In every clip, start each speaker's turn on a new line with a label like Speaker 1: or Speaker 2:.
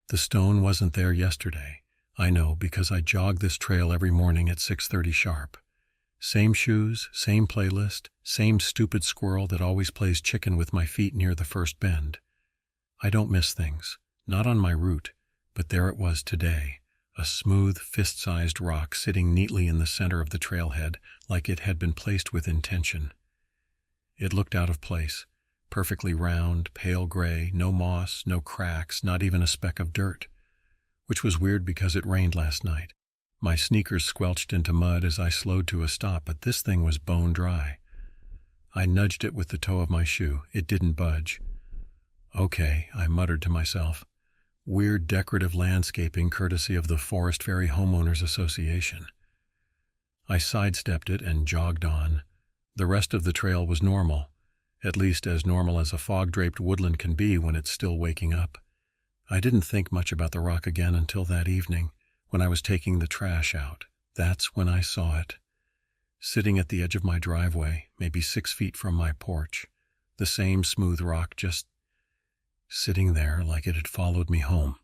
Speaker 1: The stone wasn't there yesterday. I know because I jog this trail every morning at 6:30 sharp. Same shoes, same playlist, same stupid squirrel that always plays chicken with my feet near the first bend. I don't miss things, not on my route, but there it was today, a smooth, fist-sized rock sitting neatly in the center of the trailhead like it had been placed with intention. It looked out of place, perfectly round, pale gray, no moss, no cracks, not even a speck of dirt, which was weird because it rained last night. My sneakers squelched into mud as I slowed to a stop, but this thing was bone dry. I nudged it with the toe of my shoe. It didn't budge. Okay, I muttered to myself. Weird decorative landscaping courtesy of the Forest Ferry Homeowners Association. I sidestepped it and jogged on. The rest of the trail was normal, at least as normal as a fog-draped woodland can be when it's still waking up. I didn't think much about the rock again until that evening, when I was taking the trash out. That's when I saw it. Sitting at the edge of my driveway, maybe 6 feet from my porch, the same smooth rock just sitting there like it had followed me home.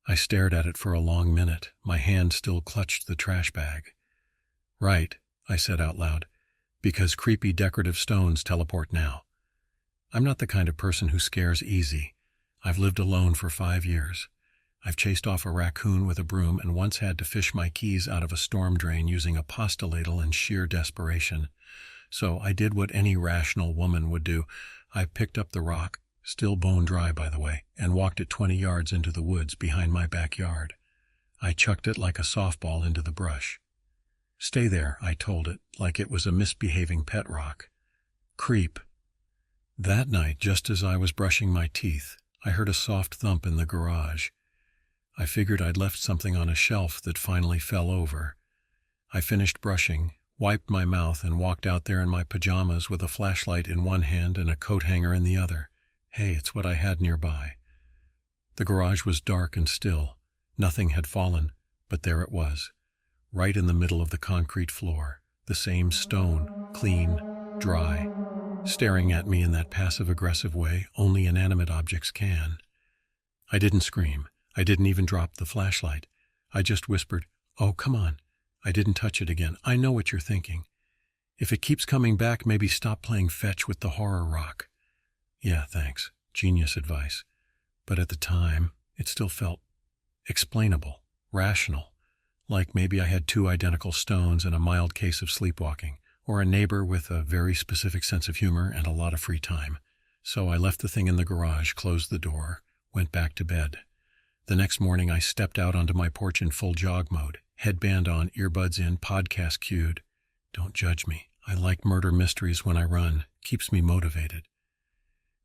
Speaker 1: I stared at it for a long minute, my hand still clutched the trash bag. Right, I said out loud, because creepy decorative stones teleport now. I'm not the kind of person who scares easy. I've lived alone for 5 years. I've chased off a raccoon with a broom and once had to fish my keys out of a storm drain using a pasta ladle in sheer desperation. So I did what any rational woman would do. I picked up the rock, still bone dry by the way, and walked it 20 yards into the woods behind my backyard. I chucked it like a softball into the brush. Stay there, I told it, like it was a misbehaving pet rock. Creep. That night, just as I was brushing my teeth, I heard a soft thump in the garage. I figured I'd left something on a shelf that finally fell over. I finished brushing, wiped my mouth, and walked out there in my pajamas with a flashlight in one hand and a coat hanger in the other. Hey, it's what I had nearby. The garage was dark and still. Nothing had fallen, but there it was, right in the middle of the concrete floor, the same stone, clean, dry, staring at me in that passive-aggressive way only inanimate objects can. I didn't scream. I didn't even drop the flashlight. I just whispered, "Oh, come on." I didn't touch it again. I know what you're thinking. If it keeps coming back, maybe stop playing fetch with the horror rock. Yeah, thanks. Genius advice. But at the time, it still felt explainable, rational, like maybe I had 2 identical stones and a mild case of sleepwalking, or a neighbor with a very specific sense of humor and a lot of free time. So I left the thing in the garage, closed the door, went back to bed. The next morning I stepped out onto my porch in full jog mode, headband on, earbuds in, podcast cued. Don't judge me. I like murder mysteries when I run. Keeps me motivated.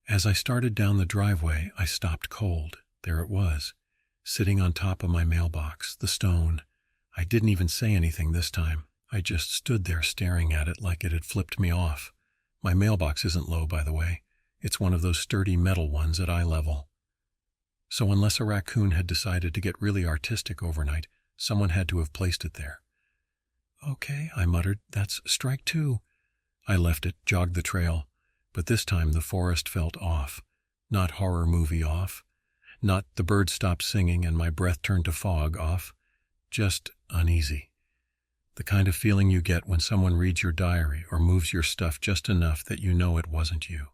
Speaker 1: As I started down the driveway, I stopped cold. There it was, sitting on top of my mailbox, the stone. I didn't even say anything this time. I just stood there staring at it like it had flipped me off. My mailbox isn't low, by the way. It's one of those sturdy metal ones at eye level. So unless a raccoon had decided to get really artistic overnight, someone had to have placed it there. Okay, I muttered, that's strike 2. I left it, jogged the trail, but this time the forest felt off. Not horror movie off. Not the birds stopped singing and my breath turned to fog off. Just uneasy. The kind of feeling you get when someone reads your diary or moves your stuff just enough that you know it wasn't you.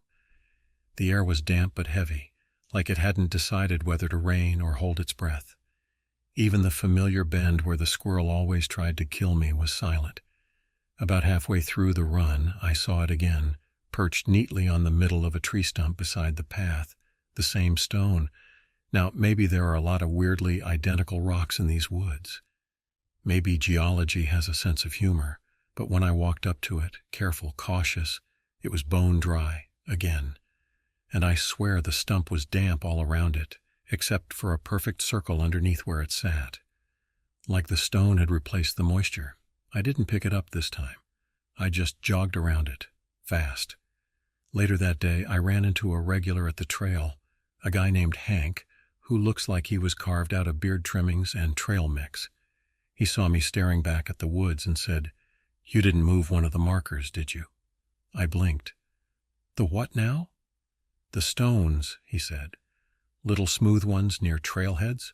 Speaker 1: The air was damp but heavy, like it hadn't decided whether to rain or hold its breath. Even the familiar bend where the squirrel always tried to kill me was silent. About halfway through the run, I saw it again, perched neatly on the middle of a tree stump beside the path, the same stone. Now, maybe there are a lot of weirdly identical rocks in these woods. Maybe geology has a sense of humor, but when I walked up to it, careful, cautious, it was bone dry, again. And I swear the stump was damp all around it, except for a perfect circle underneath where it sat. Like the stone had replaced the moisture. I didn't pick it up this time. I just jogged around it, fast. Later that day, I ran into a regular at the trail, a guy named Hank, who looks like he was carved out of beard trimmings and trail mix. He saw me staring back at the woods and said, "You didn't move one of the markers, did you?" I blinked. "The what now?" "The stones," he said. little smooth ones near trailheads.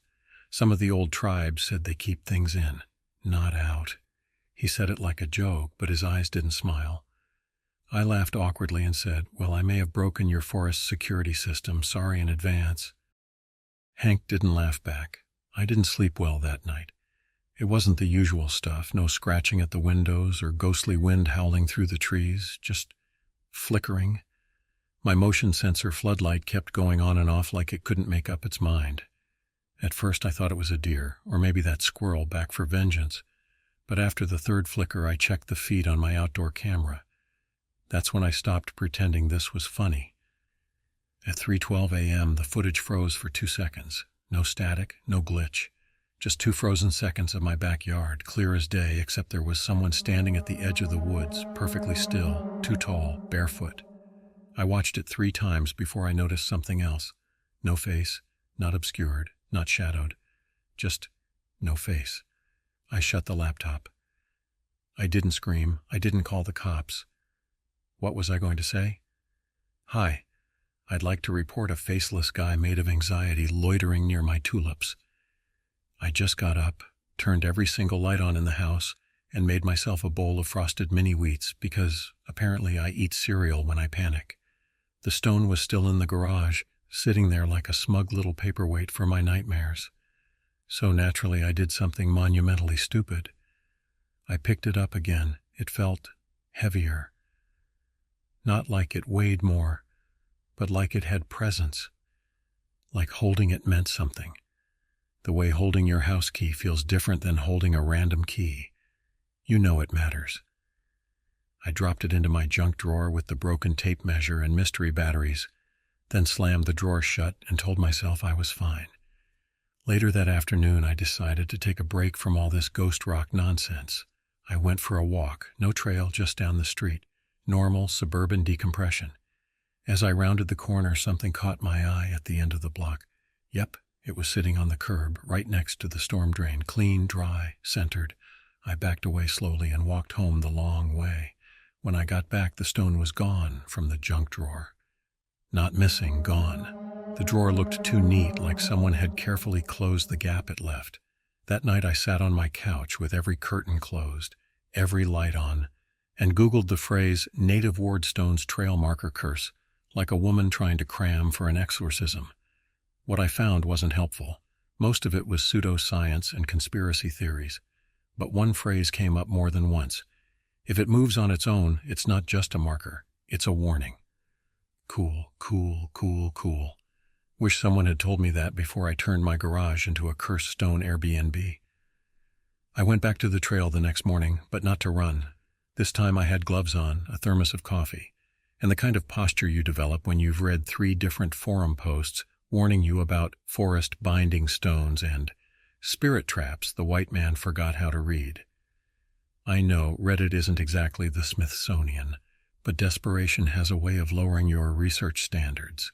Speaker 1: Some of the old tribes said they keep things in, not out. He said it like a joke, but his eyes didn't smile. I laughed awkwardly and said, "Well, I may have broken your forest security system. Sorry in advance." Hank didn't laugh back. I didn't sleep well that night. It wasn't the usual stuff, no scratching at the windows or ghostly wind howling through the trees, just flickering. My motion sensor floodlight kept going on and off like it couldn't make up its mind. At first I thought it was a deer, or maybe that squirrel back for vengeance. But after the third flicker I checked the feed on my outdoor camera. That's when I stopped pretending this was funny. At 3:12 a.m. the footage froze for 2 seconds. No static, no glitch. Just 2 frozen seconds of my backyard, clear as day, except there was someone standing at the edge of the woods, perfectly still, too tall, barefoot. I watched it 3 times before I noticed something else. No face, not obscured, not shadowed. Just no face. I shut the laptop. I didn't scream. I didn't call the cops. What was I going to say? "Hi, I'd like to report a faceless guy made of anxiety loitering near my tulips." I just got up, turned every single light on in the house, and made myself a bowl of frosted mini wheats because apparently I eat cereal when I panic. The stone was still in the garage, sitting there like a smug little paperweight for my nightmares. So naturally I did something monumentally stupid. I picked it up again. It felt heavier. Not like it weighed more, but like it had presence. Like holding it meant something. The way holding your house key feels different than holding a random key. You know it matters. I dropped it into my junk drawer with the broken tape measure and mystery batteries, then slammed the drawer shut and told myself I was fine. Later that afternoon, I decided to take a break from all this ghost rock nonsense. I went for a walk, no trail, just down the street. Normal suburban decompression. As I rounded the corner, something caught my eye at the end of the block. Yep, it was sitting on the curb, right next to the storm drain, clean, dry, centered. I backed away slowly and walked home the long way. When I got back, the stone was gone from the junk drawer. Not missing, gone. The drawer looked too neat, like someone had carefully closed the gap it left. That night I sat on my couch with every curtain closed, every light on, and Googled the phrase "Native Wardstone's Trail Marker Curse," like a woman trying to cram for an exorcism. What I found wasn't helpful. Most of it was pseudoscience and conspiracy theories. But one phrase came up more than once. If it moves on its own, it's not just a marker, it's a warning. Cool, cool, cool, cool. Wish someone had told me that before I turned my garage into a cursed stone Airbnb. I went back to the trail the next morning, but not to run. This time I had gloves on, a thermos of coffee, and the kind of posture you develop when you've read 3 different forum posts warning you about forest binding stones and spirit traps the white man forgot how to read. I know Reddit isn't exactly the Smithsonian, but desperation has a way of lowering your research standards.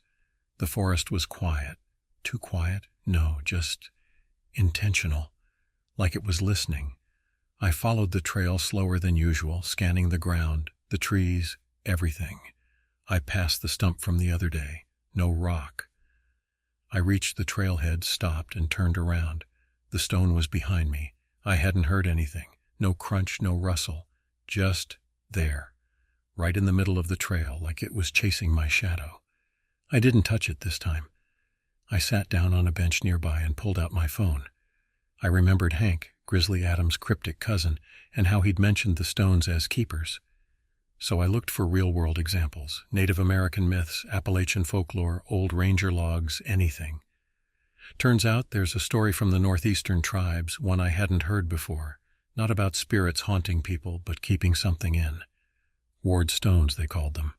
Speaker 1: The forest was quiet. Too quiet? No, just intentional, like it was listening. I followed the trail slower than usual, scanning the ground, the trees, everything. I passed the stump from the other day. No rock. I reached the trailhead, stopped, and turned around. The stone was behind me. I hadn't heard anything. No crunch, no rustle. Just there, right in the middle of the trail, like it was chasing my shadow. I didn't touch it this time. I sat down on a bench nearby and pulled out my phone. I remembered Hank, Grizzly Adams' cryptic cousin, and how he'd mentioned the stones as keepers. So I looked for real-world examples, Native American myths, Appalachian folklore, old ranger logs, anything. Turns out there's a story from the northeastern tribes, one I hadn't heard before, not about spirits haunting people, but keeping something in. Ward stones, they called them.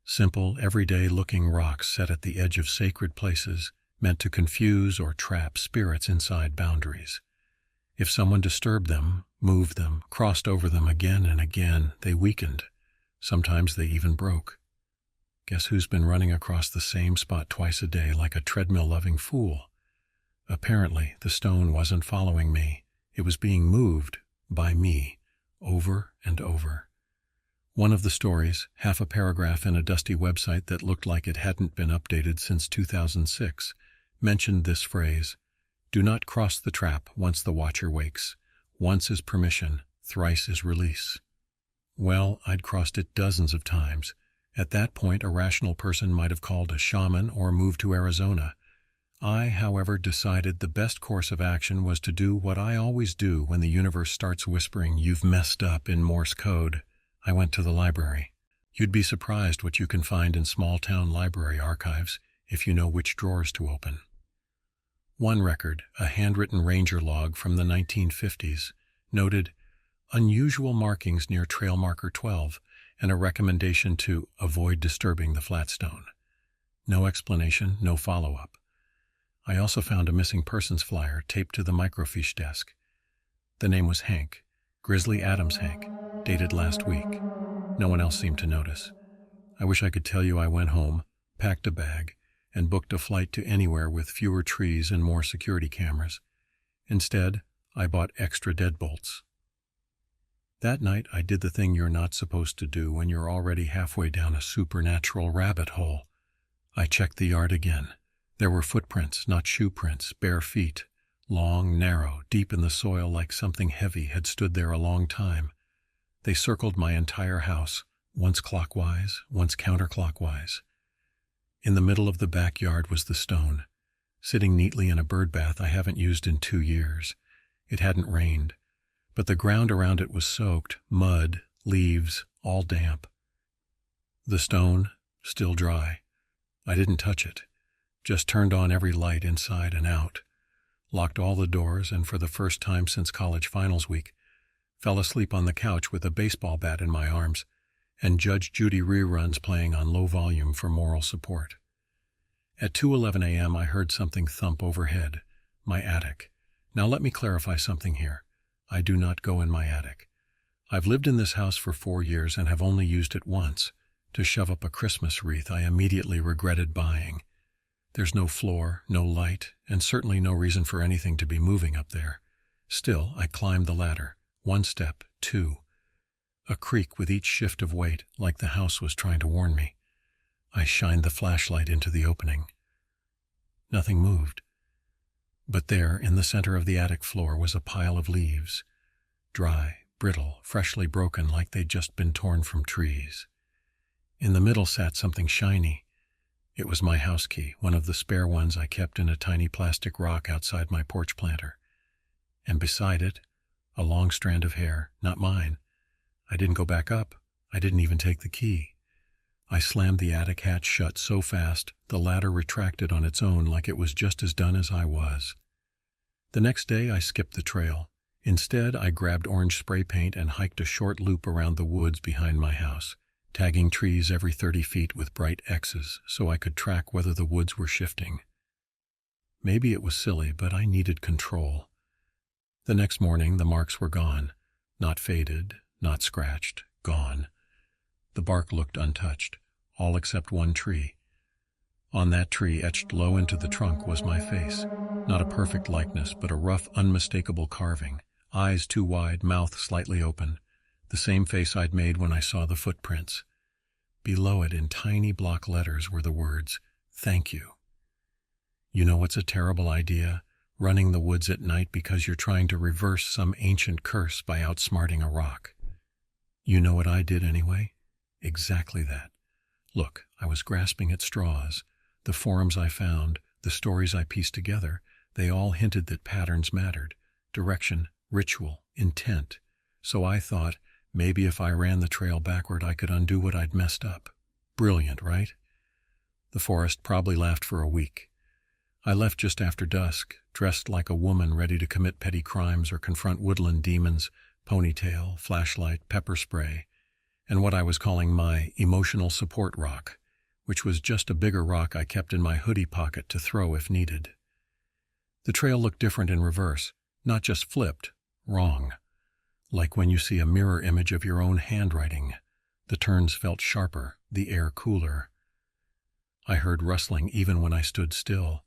Speaker 1: Simple, everyday-looking rocks set at the edge of sacred places, meant to confuse or trap spirits inside boundaries. If someone disturbed them, moved them, crossed over them again and again, they weakened. Sometimes they even broke. Guess who's been running across the same spot twice a day like a treadmill-loving fool? Apparently, the stone wasn't following me. It was being moved by me, over and over. One of the stories, half a paragraph in a dusty website that looked like it hadn't been updated since 2006, mentioned this phrase: "Do not cross the trap once the watcher wakes. Once is permission, thrice is release." Well, I'd crossed it dozens of times. At that point, a rational person might have called a shaman or moved to Arizona. I, however, decided the best course of action was to do what I always do when the universe starts whispering, "You've messed up," in Morse code. I went to the library. You'd be surprised what you can find in small-town library archives if you know which drawers to open. One record, a handwritten ranger log from the 1950s, noted unusual markings near trail marker 12 and a recommendation to avoid disturbing the flat stone. No explanation, no follow-up. I also found a missing persons flyer taped to the microfiche desk. The name was Hank, Grizzly Adams Hank, dated last week. No one else seemed to notice. I wish I could tell you I went home, packed a bag, and booked a flight to anywhere with fewer trees and more security cameras. Instead, I bought extra deadbolts. That night, I did the thing you're not supposed to do when you're already halfway down a supernatural rabbit hole. I checked the yard again. There were footprints, not shoe prints, bare feet, long, narrow, deep in the soil like something heavy had stood there a long time. They circled my entire house, once clockwise, once counterclockwise. In the middle of the backyard was the stone, sitting neatly in a birdbath I haven't used in 2 years. It hadn't rained, but the ground around it was soaked, mud, leaves, all damp. The stone, still dry. I didn't touch it, just turned on every light inside and out, locked all the doors, and for the first time since college finals week, fell asleep on the couch with a baseball bat in my arms and Judge Judy reruns playing on low volume for moral support. At 2:11 a.m. I heard something thump overhead, my attic. Now let me clarify something here. I do not go in my attic. I've lived in this house for 4 years and have only used it once, to shove up a Christmas wreath I immediately regretted buying. There's no floor, no light, and certainly no reason for anything to be moving up there. Still, I climbed the ladder. 1 step, 2. A creak with each shift of weight, like the house was trying to warn me. I shined the flashlight into the opening. Nothing moved. But there, in the center of the attic floor, was a pile of leaves. Dry, brittle, freshly broken like they'd just been torn from trees. In the middle sat something shiny. It was my house key, one of the spare ones I kept in a tiny plastic rock outside my porch planter. And beside it, a long strand of hair, not mine. I didn't go back up. I didn't even take the key. I slammed the attic hatch shut so fast, the ladder retracted on its own like it was just as done as I was. The next day, I skipped the trail. Instead, I grabbed orange spray paint and hiked a short loop around the woods behind my house, tagging trees every 30 feet with bright X's so I could track whether the woods were shifting. Maybe it was silly, but I needed control. The next morning, the marks were gone. Not faded, not scratched, gone. The bark looked untouched, all except one tree. On that tree, etched low into the trunk, was my face. Not a perfect likeness, but a rough, unmistakable carving. Eyes too wide, mouth slightly open. The same face I'd made when I saw the footprints. Below it, in tiny block letters, were the words, "Thank you." You know what's a terrible idea? Running the woods at night because you're trying to reverse some ancient curse by outsmarting a rock. You know what I did anyway? Exactly that. Look, I was grasping at straws. The forums I found, the stories I pieced together, they all hinted that patterns mattered. Direction, ritual, intent. So I thought, maybe if I ran the trail backward I could undo what I'd messed up. Brilliant, right? The forest probably laughed for a week. I left just after dusk, dressed like a woman ready to commit petty crimes or confront woodland demons, ponytail, flashlight, pepper spray, and what I was calling my emotional support rock, which was just a bigger rock I kept in my hoodie pocket to throw if needed. The trail looked different in reverse, not just flipped, wrong. Like when you see a mirror image of your own handwriting. The turns felt sharper, the air cooler. I heard rustling even when I stood still.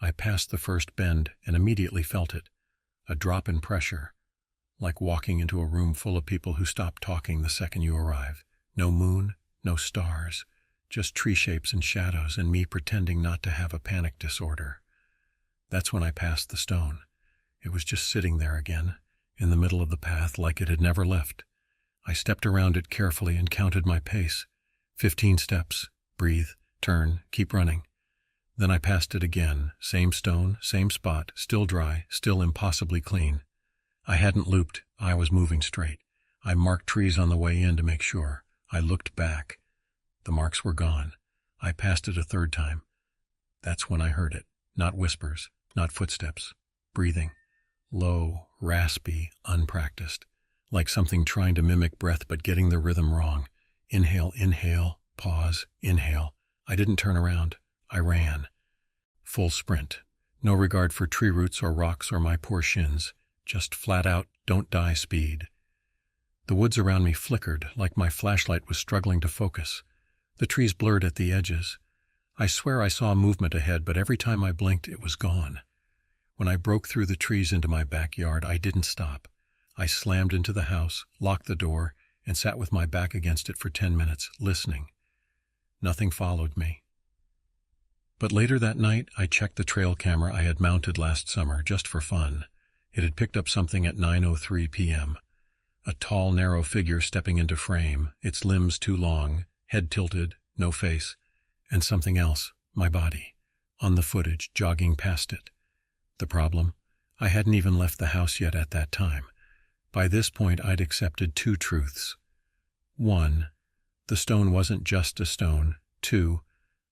Speaker 1: I passed the first bend and immediately felt it, a drop in pressure, like walking into a room full of people who stop talking the second you arrive. No moon, no stars, just tree shapes and shadows and me pretending not to have a panic disorder. That's when I passed the stone. It was just sitting there again, in the middle of the path like it had never left. I stepped around it carefully and counted my pace. 15 steps. Breathe, turn, keep running. Then I passed it again, same stone, same spot, still dry, still impossibly clean. I hadn't looped, I was moving straight. I marked trees on the way in to make sure. I looked back. The marks were gone. I passed it a third time. That's when I heard it. Not whispers, not footsteps. Breathing. Low, raspy, unpracticed. Like something trying to mimic breath but getting the rhythm wrong. Inhale, inhale, pause, inhale. I didn't turn around. I ran. Full sprint. No regard for tree roots or rocks or my poor shins. Just flat out, don't die speed. The woods around me flickered like my flashlight was struggling to focus. The trees blurred at the edges. I swear I saw movement ahead, but every time I blinked, it was gone. When I broke through the trees into my backyard, I didn't stop. I slammed into the house, locked the door, and sat with my back against it for 10 minutes, listening. Nothing followed me. But later that night, I checked the trail camera I had mounted last summer, just for fun. It had picked up something at 9:03 p.m. A tall, narrow figure stepping into frame, its limbs too long, head tilted, no face, and something else, my body, on the footage, jogging past it. The problem? I hadn't even left the house yet at that time. By this point, I'd accepted 2 truths. 1, the stone wasn't just a stone. 2,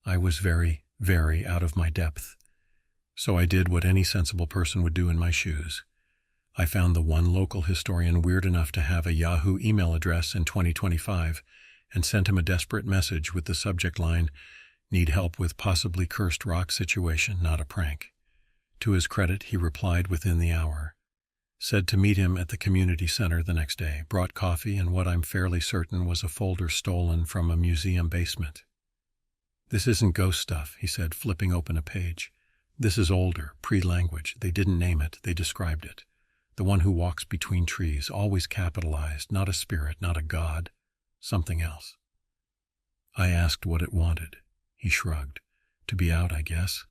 Speaker 1: I was very, very out of my depth. So I did what any sensible person would do in my shoes. I found the one local historian weird enough to have a Yahoo email address in 2025 and sent him a desperate message with the subject line, "Need help with possibly cursed rock situation, not a prank." To his credit, he replied within the hour. Said to meet him at the community center the next day, brought coffee and what I'm fairly certain was a folder stolen from a museum basement. "This isn't ghost stuff," he said, flipping open a page. "This is older, pre-language. They didn't name it, they described it. The one who walks between trees, always capitalized, not a spirit, not a god, something else." I asked what it wanted. He shrugged. "To be out, I guess."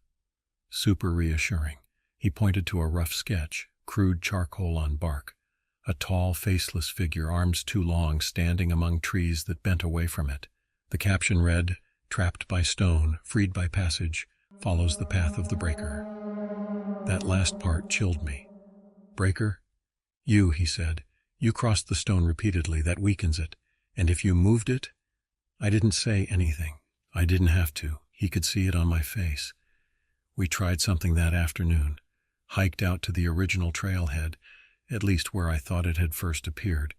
Speaker 1: Super reassuring. He pointed to a rough sketch, crude charcoal on bark. A tall, faceless figure, arms too long, standing among trees that bent away from it. The caption read, "Trapped by stone, freed by passage, follows the path of the breaker." That last part chilled me. "Breaker? You," he said. "You crossed the stone repeatedly, that weakens it. And if you moved it—" I didn't say anything. I didn't have to. He could see it on my face. We tried something that afternoon. Hiked out to the original trailhead, at least where I thought it had first appeared.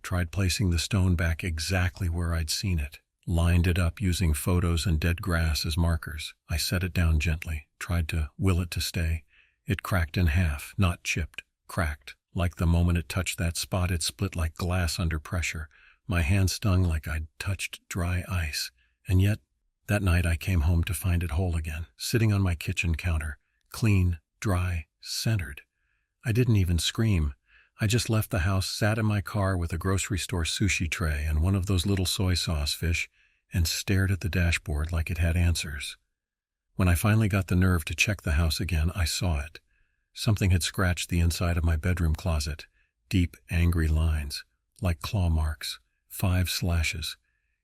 Speaker 1: Tried placing the stone back exactly where I'd seen it. Lined it up using photos and dead grass as markers. I set it down gently, tried to will it to stay. It cracked in half, not chipped, cracked. Like the moment it touched that spot, it split like glass under pressure. My hand stung like I'd touched dry ice. And yet, that night I came home to find it whole again, sitting on my kitchen counter, clean, dry, centered. I didn't even scream. I just left the house, sat in my car with a grocery store sushi tray and one of those little soy sauce fish, and stared at the dashboard like it had answers. When I finally got the nerve to check the house again, I saw it. Something had scratched the inside of my bedroom closet. Deep, angry lines, like claw marks, 5 slashes.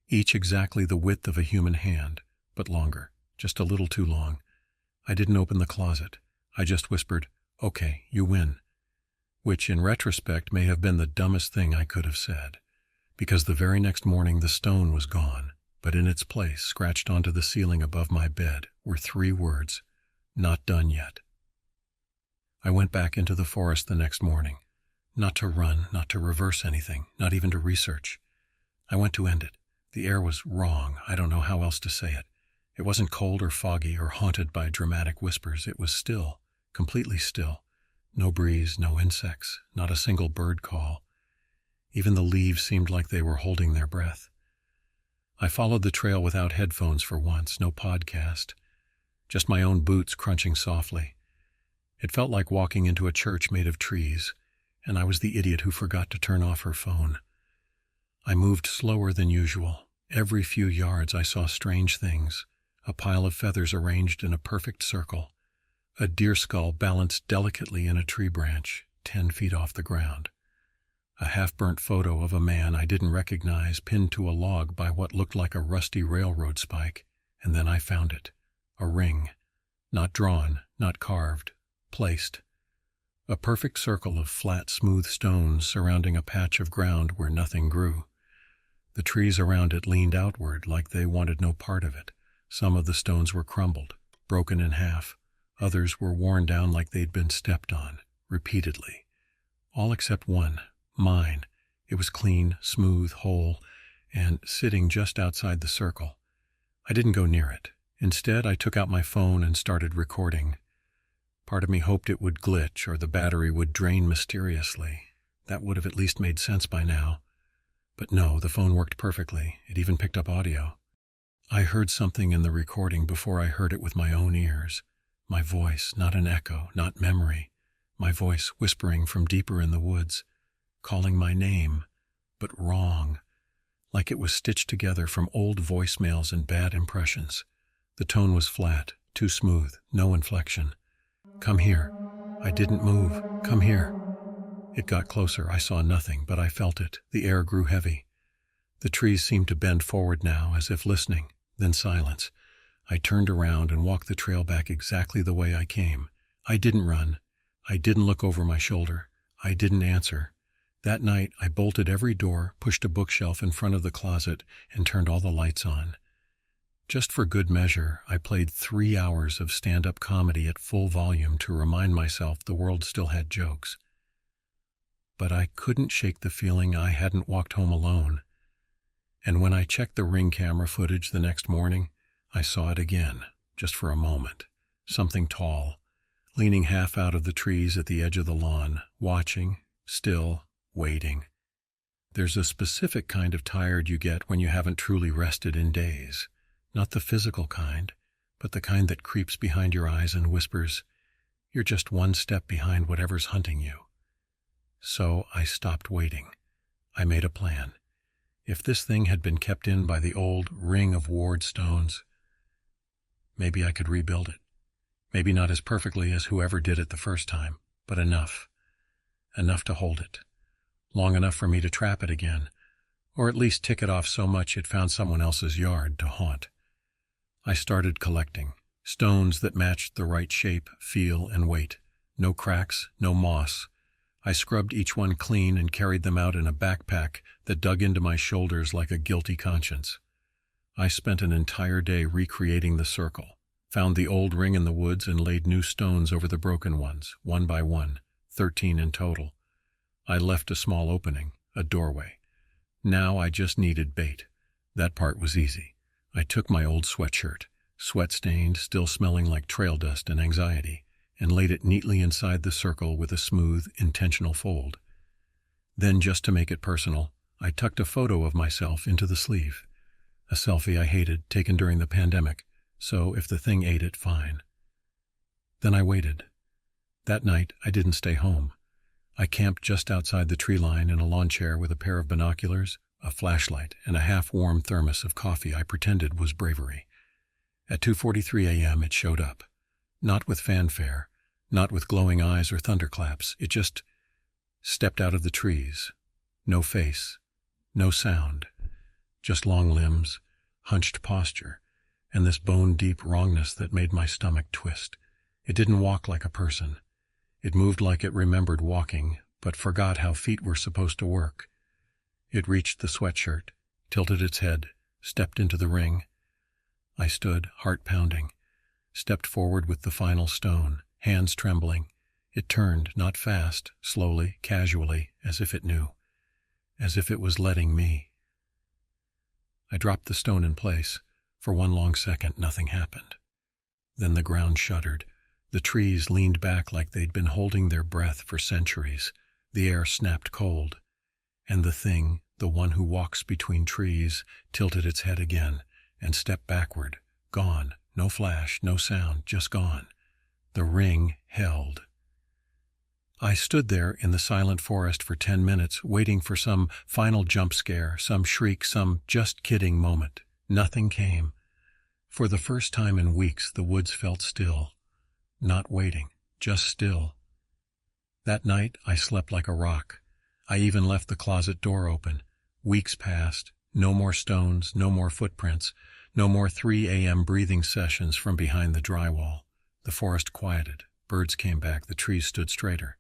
Speaker 1: Each exactly the width of a human hand, but longer, just a little too long. I didn't open the closet. I just whispered, "Okay, you win," which in retrospect may have been the dumbest thing I could have said, because the very next morning the stone was gone, but in its place, scratched onto the ceiling above my bed, were 3 words, "Not done yet." I went back into the forest the next morning, not to run, not to reverse anything, not even to research. I went to end it. The air was wrong. I don't know how else to say it. It wasn't cold or foggy or haunted by dramatic whispers. It was still, completely still. No breeze, no insects, not a single bird call. Even the leaves seemed like they were holding their breath. I followed the trail without headphones for once, no podcast. Just my own boots crunching softly. It felt like walking into a church made of trees, and I was the idiot who forgot to turn off her phone. I moved slower than usual, Every few yards I saw strange things: a pile of feathers arranged in a perfect circle, a deer skull balanced delicately in a tree branch 10 feet off the ground, a half-burnt photo of a man I didn't recognize pinned to a log by what looked like a rusty railroad spike, and then I found it. A ring. Not drawn, not carved, placed. A perfect circle of flat, smooth stones surrounding a patch of ground where nothing grew. The trees around it leaned outward like they wanted no part of it. Some of the stones were crumbled, broken in half. Others were worn down like they'd been stepped on, repeatedly. All except one, mine. It was clean, smooth, whole, and sitting just outside the circle. I didn't go near it. Instead, I took out my phone and started recording. Part of me hoped it would glitch or the battery would drain mysteriously. That would have at least made sense by now. But no, the phone worked perfectly. It even picked up audio. I heard something in the recording before I heard it with my own ears. My voice, not an echo, not memory. My voice whispering from deeper in the woods, calling my name, but wrong, like it was stitched together from old voicemails and bad impressions. The tone was flat, too smooth, no inflection. Come here. I didn't move. Come here. It got closer. I saw nothing, but I felt it. The air grew heavy. The trees seemed to bend forward now, as if listening. Then silence. I turned around and walked the trail back exactly the way I came. I didn't run. I didn't look over my shoulder. I didn't answer. That night, I bolted every door, pushed a bookshelf in front of the closet, and turned all the lights on. Just for good measure, I played 3 hours of stand-up comedy at full volume to remind myself the world still had jokes. But I couldn't shake the feeling I hadn't walked home alone. And when I checked the Ring camera footage the next morning, I saw it again, just for a moment. Something tall, leaning half out of the trees at the edge of the lawn, watching, still, waiting. There's a specific kind of tired you get when you haven't truly rested in days. Not the physical kind, but the kind that creeps behind your eyes and whispers, "You're just one step behind whatever's hunting you." So I stopped waiting. I made a plan. If this thing had been kept in by the old ring of ward stones, maybe I could rebuild it. Maybe not as perfectly as whoever did it the first time, but enough. Enough to hold it. Long enough for me to trap it again, or at least tick it off so much it found someone else's yard to haunt. I started collecting. Stones that matched the right shape, feel, and weight. No cracks, no moss. I scrubbed each one clean and carried them out in a backpack that dug into my shoulders like a guilty conscience. I spent an entire day recreating the circle, found the old ring in the woods and laid new stones over the broken ones, one by one, 13 in total. I left a small opening, a doorway. Now I just needed bait. That part was easy. I took my old sweatshirt, sweat-stained, still smelling like trail dust and anxiety, and laid it neatly inside the circle with a smooth, intentional fold. Then, just to make it personal, I tucked a photo of myself into the sleeve. A selfie I hated, taken during the pandemic, so if the thing ate it, fine. Then I waited. That night, I didn't stay home. I camped just outside the tree line in a lawn chair with a pair of binoculars, a flashlight, and a half-warm thermos of coffee I pretended was bravery. At 2:43 a.m. it showed up. Not with fanfare, not with glowing eyes or thunderclaps. It just stepped out of the trees. No face, no sound, just long limbs, hunched posture, and this bone-deep wrongness that made my stomach twist. It didn't walk like a person. It moved like it remembered walking, but forgot how feet were supposed to work. It reached the sweatshirt, tilted its head, stepped into the ring. I stood, heart pounding, stepped forward with the final stone, hands trembling. It turned, not fast, slowly, casually, as if it knew, as if it was letting me. I dropped the stone in place. For one long second, nothing happened. Then the ground shuddered. The trees leaned back like they'd been holding their breath for centuries. The air snapped cold. And the thing, the one who walks between trees, tilted its head again and stepped backward. Gone. No flash, no sound, just gone. The ring held. I stood there in the silent forest for 10 minutes, waiting for some final jump scare, some shriek, some just kidding moment. Nothing came. For the first time in weeks, the woods felt still. Not waiting, just still. That night, I slept like a rock. I even left the closet door open. Weeks passed. No more stones, no more footprints, no more 3 a.m. breathing sessions from behind the drywall. The forest quieted. Birds came back. The trees stood straighter.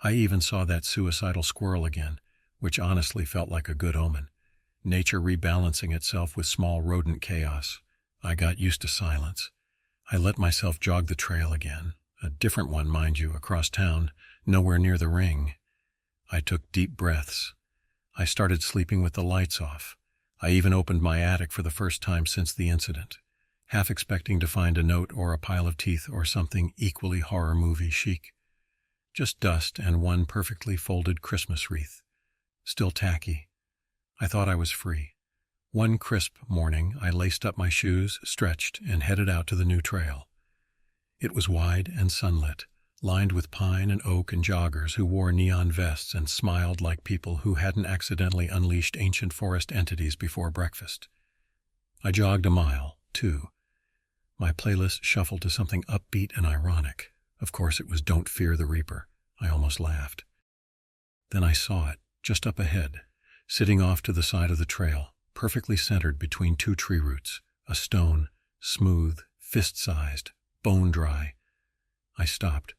Speaker 1: I even saw that suicidal squirrel again, which honestly felt like a good omen. Nature rebalancing itself with small rodent chaos. I got used to silence. I let myself jog the trail again. A different one, mind you, across town, nowhere near the ring. I took deep breaths. I started sleeping with the lights off. I even opened my attic for the first time since the incident, half expecting to find a note or a pile of teeth or something equally horror movie chic. Just dust and one perfectly folded Christmas wreath. Still tacky. I thought I was free. One crisp morning, I laced up my shoes, stretched, and headed out to the new trail. It was wide and sunlit, lined with pine and oak and joggers who wore neon vests and smiled like people who hadn't accidentally unleashed ancient forest entities before breakfast. I jogged a mile, 2. My playlist shuffled to something upbeat and ironic. Of course, it was Don't Fear the Reaper. I almost laughed. Then I saw it, just up ahead, sitting off to the side of the trail, perfectly centered between 2 tree roots, a stone, smooth, fist-sized, bone-dry. I stopped,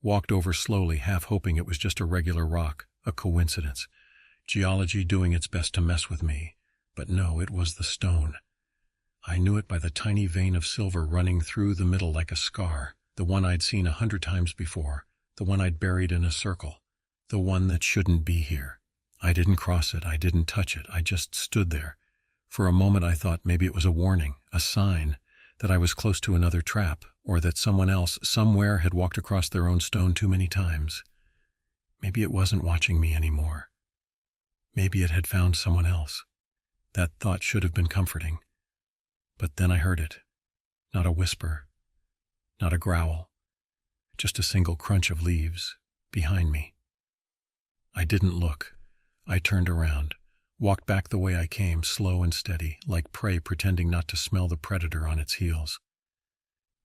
Speaker 1: walked over slowly, half hoping it was just a regular rock, a coincidence, geology doing its best to mess with me. But no, it was the stone. I knew it by the tiny vein of silver running through the middle like a scar, the one I'd seen 100 times before, the one I'd buried in a circle, the one that shouldn't be here. I didn't cross it, I didn't touch it, I just stood there. For a moment I thought maybe it was a warning, a sign, that I was close to another trap, or that someone else, somewhere, had walked across their own stone too many times. Maybe it wasn't watching me anymore. Maybe it had found someone else. That thought should have been comforting. But then I heard it. Not a whisper, not a growl, just a single crunch of leaves behind me. I didn't look. I turned around, walked back the way I came, slow and steady, like prey pretending not to smell the predator on its heels.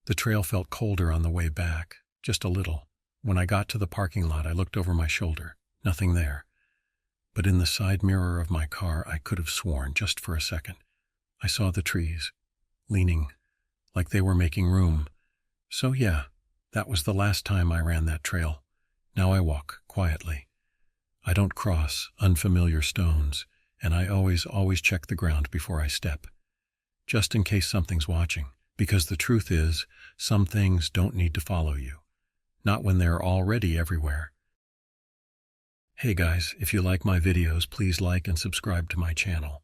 Speaker 1: The trail felt colder on the way back, just a little. When I got to the parking lot, I looked over my shoulder. Nothing there. But in the side mirror of my car, I could have sworn, just for a second, I saw the trees, leaning, like they were making room. So yeah, that was the last time I ran that trail. Now I walk, quietly. I don't cross unfamiliar stones, and I always check the ground before I step. Just in case something's watching, because the truth is, some things don't need to follow you. Not when they're already everywhere. Hey guys, if you like my videos, please like and subscribe to my channel.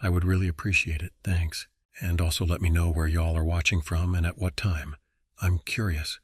Speaker 1: I would really appreciate it, thanks. And also let me know where y'all are watching from and at what time. I'm curious.